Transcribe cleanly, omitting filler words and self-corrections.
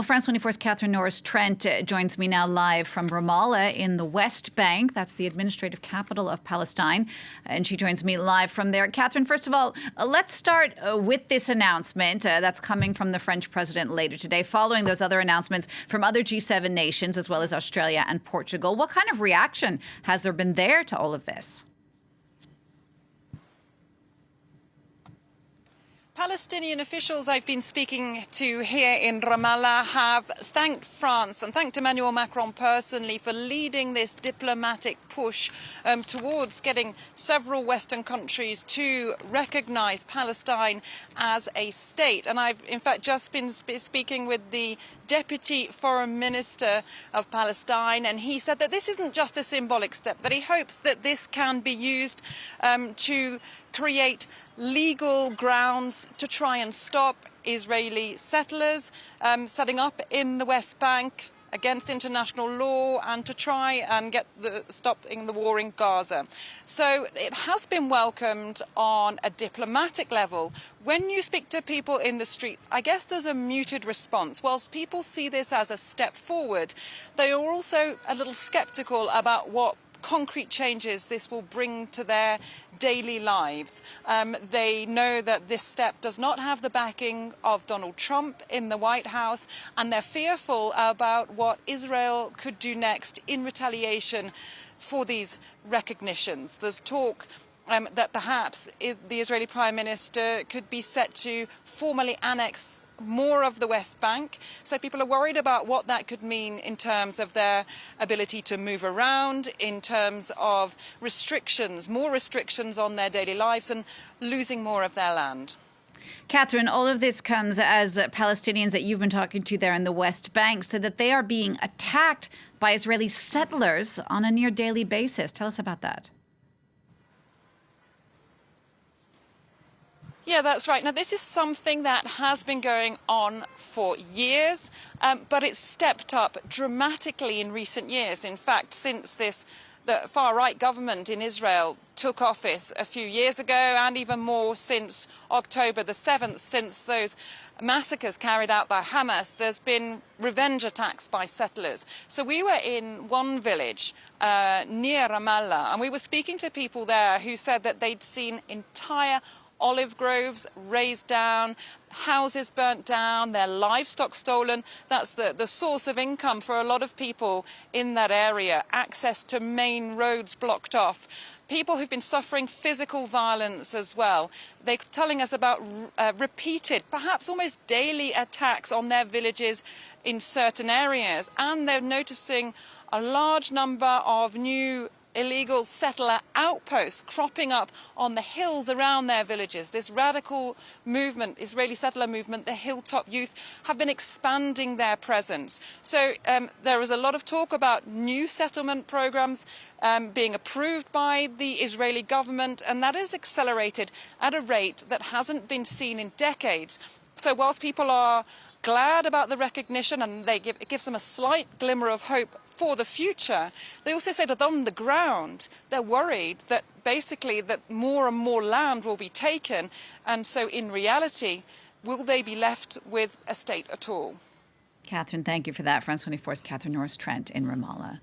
Well, France 24's Catherine Norris Trent joins me now live from Ramallah in the West Bank. That's the administrative capital of Palestine. And she joins me live from there. Catherine, first of all, let's start with this announcement that's coming from the French president later today, following those other announcements from other G7 nations, as well as Australia and Portugal. What kind of reaction has there been there to all of this? Palestinian officials I've been speaking to here in Ramallah have thanked France and thanked Emmanuel Macron personally for leading this diplomatic push towards getting several Western countries to recognize Palestine as a state. And I've, in fact, just been speaking with the Deputy Foreign Minister of Palestine, and he said that this isn't just a symbolic step, that he hopes that this can be used to create legal grounds to try and stop Israeli settlers setting up in the West Bank against international law and to try and get stopping the war in Gaza. So it has been welcomed on a diplomatic level. When you speak to people in the street, I guess there's a muted response. Whilst people see this as a step forward, they are also a little skeptical about what concrete changes this will bring to their daily lives. They know that this step does not have the backing of Donald Trump in the White House, and they're fearful about what Israel could do next in retaliation for these recognitions. There's talk that perhaps the Israeli Prime Minister could be set to formally annex more of the West Bank. So people are worried about what that could mean in terms of their ability to move around, in terms of restrictions, more restrictions on their daily lives and losing more of their land. Catherine, all of this comes as Palestinians that you've been talking to there in the West Bank said that they are being attacked by Israeli settlers on a near daily basis. Tell us about that. Yeah, that's right. Now, this is something that has been going on for years, but it's stepped up dramatically in recent years. In fact, since the far-right government in Israel took office a few years ago, and even more since October the 7th, since those massacres carried out by Hamas, there's been revenge attacks by settlers. So we were in one village near Ramallah, and we were speaking to people there who said that they'd seen entire olive groves razed down, houses burnt down, their livestock stolen. That's the source of income for a lot of people in that area. Access to main roads blocked off. People who've been suffering physical violence as well. They're telling us about repeated, perhaps almost daily attacks on their villages in certain areas. And they're noticing a large number of new illegal settler outposts cropping up on the hills around their villages. This radical movement, Israeli settler movement, the Hilltop Youth, have been expanding their presence. So there is a lot of talk about new settlement programs being approved by the Israeli government, and that is accelerated at a rate that hasn't been seen in decades. So whilst people are glad about the recognition and it gives them a slight glimmer of hope for the future, they also say that on the ground they're worried that basically that more and more land will be taken, and so in reality will they be left with a state at all? Catherine, thank you for that. France 24's Catherine Norris Trent in Ramallah.